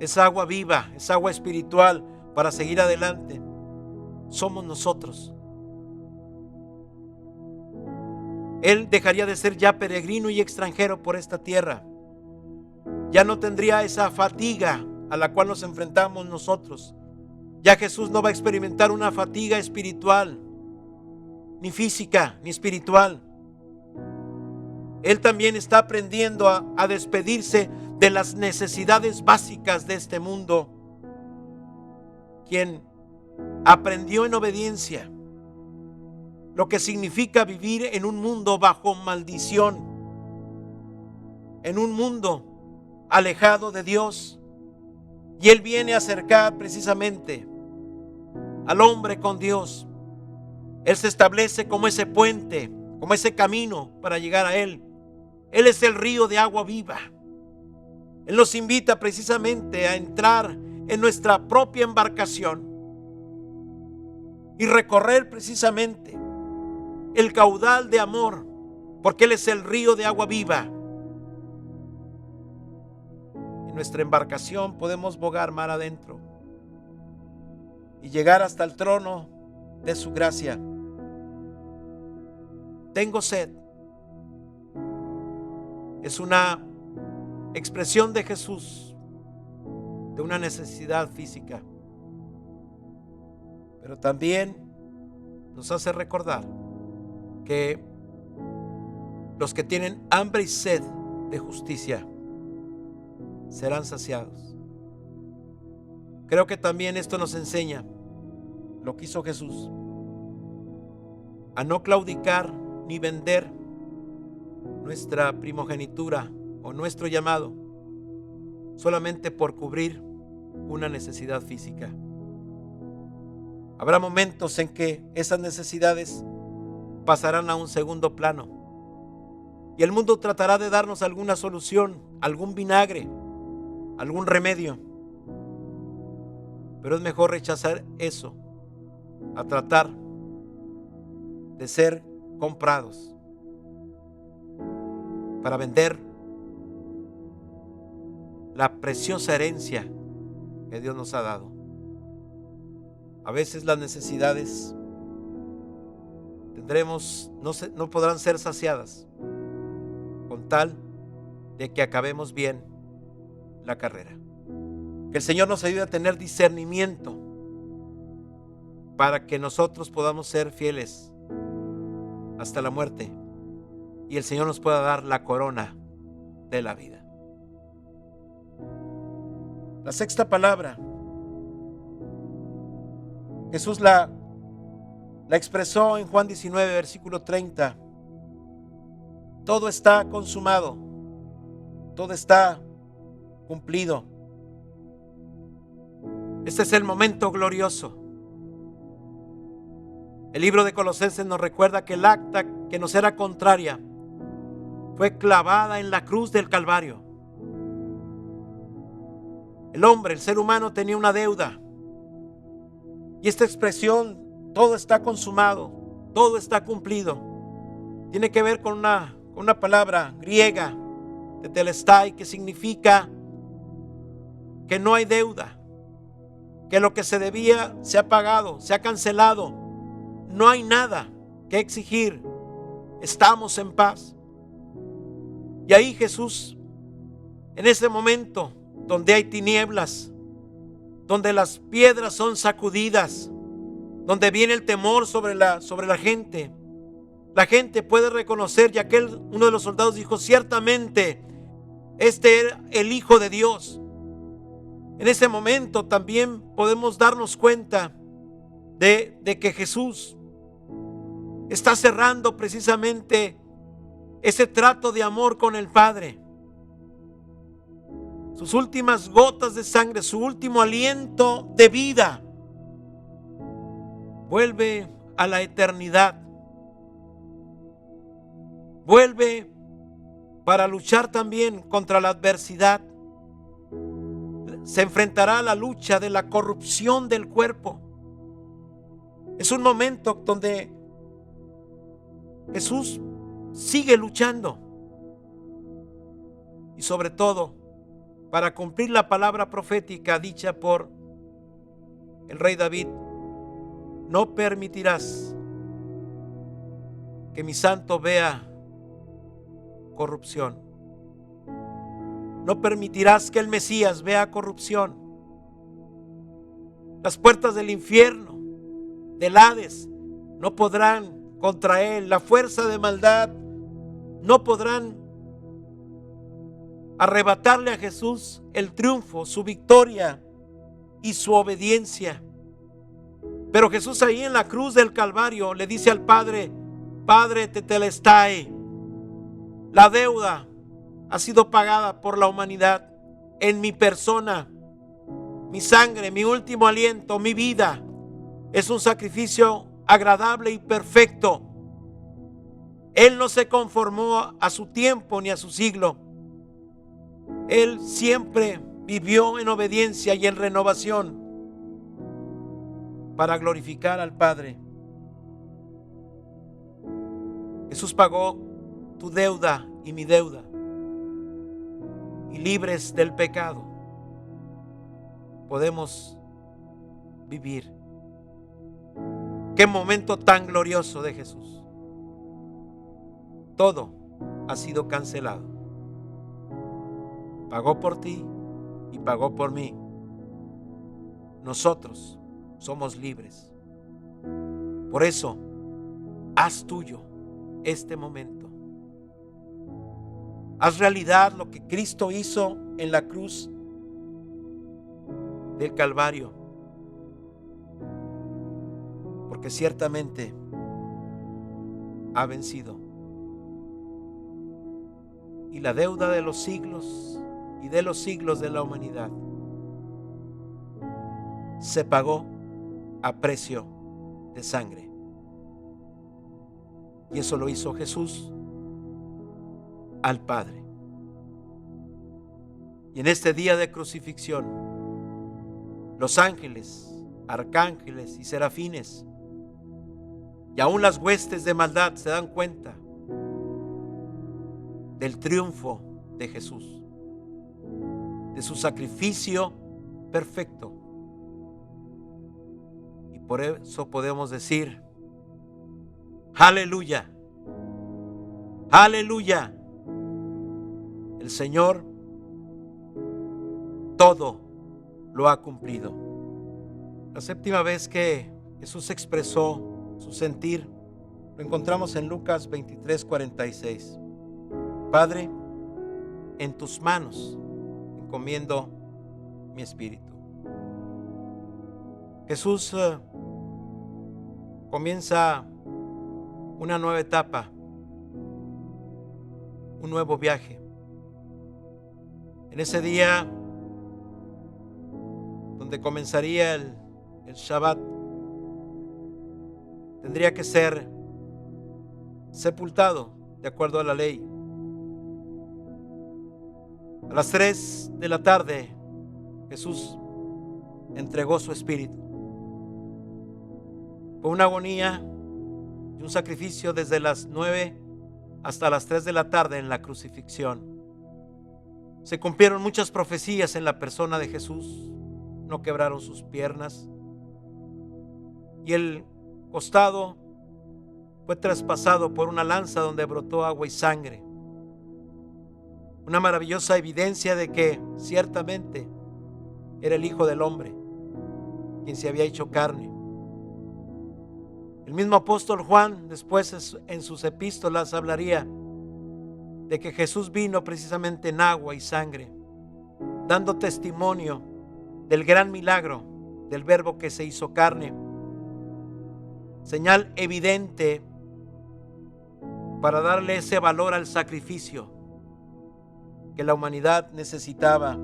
es agua viva, es agua espiritual para seguir adelante. Somos nosotros. Él dejaría de ser ya peregrino y extranjero por esta tierra. Ya no tendría esa fatiga a la cual nos enfrentamos nosotros. Ya Jesús no va a experimentar una fatiga espiritual, ni física, ni espiritual. Él también está aprendiendo a despedirse de las necesidades básicas de este mundo. Quien aprendió en obediencia lo que significa vivir en un mundo bajo maldición, en un mundo alejado de Dios. Y Él viene a acercar precisamente al hombre con Dios. Él se establece como ese puente, como ese camino para llegar a Él. Él es el río de agua viva. Él nos invita precisamente a entrar en nuestra propia embarcación y recorrer precisamente el caudal de amor, porque Él es el río de agua viva. En nuestra embarcación podemos bogar mar adentro y llegar hasta el trono de su gracia. Tengo sed. Es una expresión de Jesús de una necesidad física, pero también nos hace recordar que los que tienen hambre y sed de justicia serán saciados. Creo que también esto nos enseña lo que hizo Jesús, a no claudicar ni vender nuestra primogenitura o nuestro llamado solamente por cubrir una necesidad física. Habrá momentos en que esas necesidades pasarán a un segundo plano y el mundo tratará de darnos alguna solución, algún vinagre, algún remedio, pero es mejor rechazar eso a tratar de ser comprados para vender la preciosa herencia que Dios nos ha dado. A veces las necesidades no podrán ser saciadas con tal de que acabemos bien la carrera. Que el Señor nos ayude a tener discernimiento para que nosotros podamos ser fieles hasta la muerte y el Señor nos pueda dar la corona de la vida. La sexta palabra, Jesús la expresó en Juan 19, versículo 30. Todo está consumado, todo está cumplido. Este es el momento glorioso. El libro de Colosenses nos recuerda que el acta que nos era contraria fue clavada en la cruz del Calvario. El hombre, el ser humano, tenía una deuda. Y esta expresión, todo está consumado, todo está cumplido, tiene que ver con una palabra griega, tetelestai, que significa que no hay deuda, que lo que se debía se ha pagado, se ha cancelado, no hay nada que exigir, estamos en paz. Y ahí Jesús, en ese momento donde hay tinieblas, donde las piedras son sacudidas, donde viene el temor sobre la gente, la gente puede reconocer, y uno de los soldados dijo, ciertamente este era el Hijo de Dios. En ese momento también podemos darnos cuenta de que Jesús está cerrando precisamente ese trato de amor con el Padre. Sus últimas gotas de sangre, su último aliento de vida, vuelve a la eternidad. Vuelve para luchar también contra la adversidad. Se enfrentará a la lucha de la corrupción del cuerpo. Es un momento donde Jesús sigue luchando. Y sobre todo, para cumplir la palabra profética dicha por el rey David: no permitirás que mi santo vea corrupción. No permitirás que el Mesías vea corrupción. Las puertas del infierno, del Hades, no podrán contra él. La fuerza de maldad no podrán arrebatarle a Jesús el triunfo, su victoria y su obediencia. Pero Jesús ahí en la cruz del Calvario le dice al Padre: Padre, tetelestai, la deuda ha sido pagada por la humanidad en mi persona. Mi sangre, mi último aliento, mi vida es un sacrificio agradable y perfecto. Él no se conformó a su tiempo ni a su siglo. Él siempre vivió en obediencia y en renovación para glorificar al Padre. Jesús pagó tu deuda y mi deuda, y libres del pecado podemos vivir. Qué momento tan glorioso de Jesús. Todo ha sido cancelado. Pagó por ti y pagó por mí. Nosotros somos libres. Por eso, haz tuyo este momento. Haz realidad lo que Cristo hizo en la cruz del Calvario. Porque ciertamente ha vencido. Y la deuda de los siglos y de los siglos de la humanidad se pagó a precio de sangre. Y eso lo hizo Jesús al Padre. Y en este día de crucifixión, los ángeles, arcángeles y serafines, y aún las huestes de maldad, se dan cuenta del triunfo de Jesús, de su sacrificio perfecto. Y por eso podemos decir: aleluya, aleluya. El Señor todo lo ha cumplido. La séptima vez que Jesús expresó su sentir lo encontramos en Lucas 23:46. Padre, en tus manos encomiendo mi espíritu. Jesús comienza una nueva etapa, un nuevo viaje. En ese día donde comenzaría el Shabbat, tendría que ser sepultado de acuerdo a la ley. A las 3 de la tarde Jesús entregó su espíritu. Fue una agonía y un sacrificio desde las 9 hasta las 3 de la tarde en la crucifixión. Se cumplieron muchas profecías en la persona de Jesús. No quebraron sus piernas y el costado fue traspasado por una lanza donde brotó agua y sangre. Una maravillosa evidencia de que ciertamente era el Hijo del Hombre, quien se había hecho carne. El mismo apóstol Juan después en sus epístolas hablaría de que Jesús vino precisamente en agua y sangre, dando testimonio del gran milagro del Verbo que se hizo carne, señal evidente para darle ese valor al sacrificio que la humanidad necesitaba.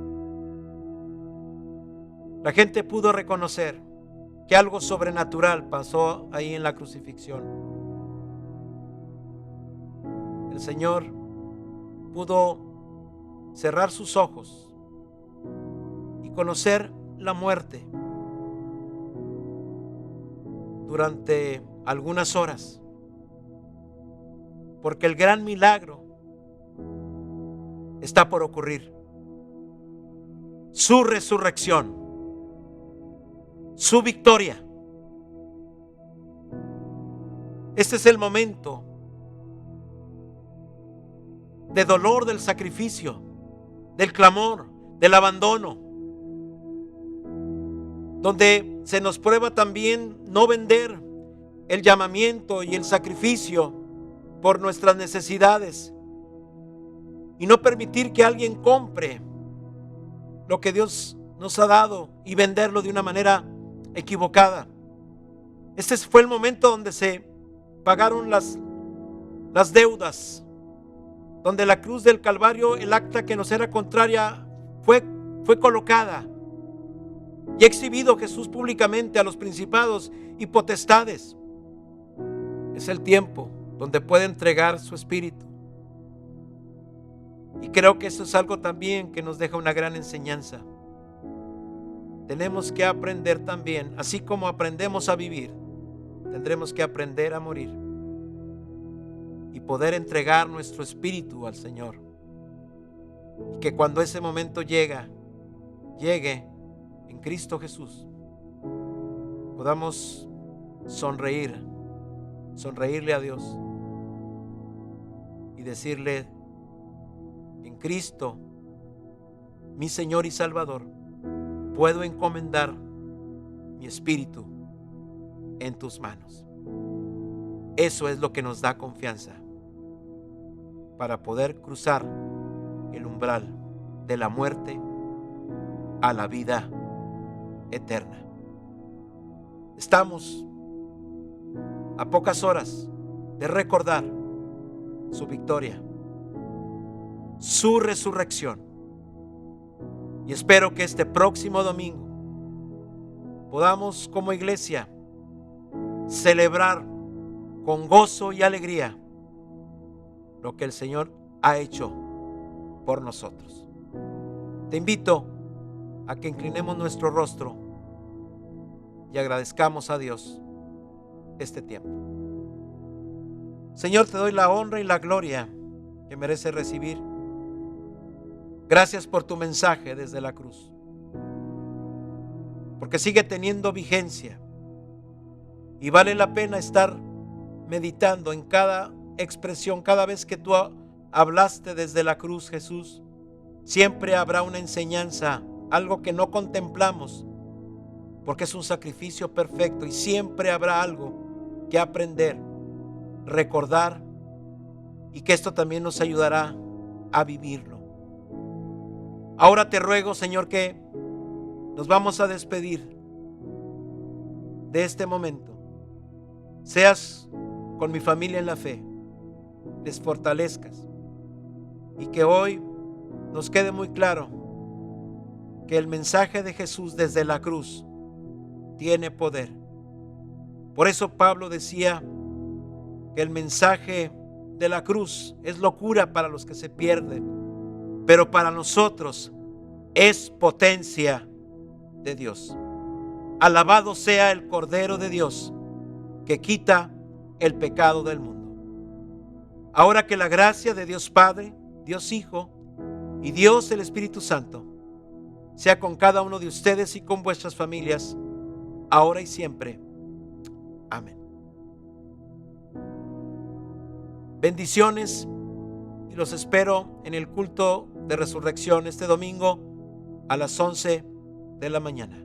La gente pudo reconocer que algo sobrenatural pasó ahí en la crucifixión. El el Señor pudo cerrar sus ojos y conocer la muerte durante algunas horas, porque el gran milagro está por ocurrir. Su resurrección, su victoria. Este es el momento de dolor del sacrificio, del clamor, del abandono, donde se nos prueba también no vender el llamamiento y el sacrificio por nuestras necesidades y no permitir que alguien compre lo que Dios nos ha dado y venderlo de una manera equivocada. Este fue el momento donde se pagaron las deudas, donde la cruz del Calvario, el acta que nos era contraria, fue colocada y exhibido Jesús públicamente a los principados y potestades. Es el tiempo donde puede entregar su espíritu. Y creo que eso es algo también que nos deja una gran enseñanza. Tenemos que aprender también, así como aprendemos a vivir, tendremos que aprender a morir y poder entregar nuestro espíritu al Señor. Y que cuando ese momento llegue en Cristo Jesús, podamos sonreírle a Dios y decirle: en Cristo, mi Señor y Salvador, puedo encomendar mi espíritu en tus manos. Eso es lo que nos da confianza para poder cruzar el umbral de la muerte a la vida eterna. Estamos a pocas horas de recordar su victoria, su resurrección. Y espero que este próximo domingo podamos, como iglesia, celebrar con gozo y alegría lo que el Señor ha hecho por nosotros. Te invito a que inclinemos nuestro rostro y agradezcamos a Dios este tiempo. Señor, te doy la honra y la gloria que mereces recibir. Gracias por tu mensaje desde la cruz, porque sigue teniendo vigencia y vale la pena estar meditando en cada expresión. Cada vez que tú hablaste desde la cruz, Jesús, siempre habrá una enseñanza, algo que no contemplamos, porque es un sacrificio perfecto, y siempre habrá algo que aprender, recordar, y que esto también nos ayudará a vivirlo. Ahora te ruego, Señor, que nos vamos a despedir de este momento. Seas con mi familia en la fe, les fortalezcas, y que hoy nos quede muy claro que el mensaje de Jesús desde la cruz tiene poder. Por eso Pablo decía que el mensaje de la cruz es locura para los que se pierden, pero para nosotros es potencia de Dios. Alabado sea el Cordero de Dios, que quita el pecado del mundo. Ahora que la gracia de Dios Padre, Dios Hijo y Dios el Espíritu Santo sea con cada uno de ustedes y con vuestras familias, ahora y siempre. Amén. Bendiciones, y los espero en el culto de resurrección este domingo a las 11 de la mañana.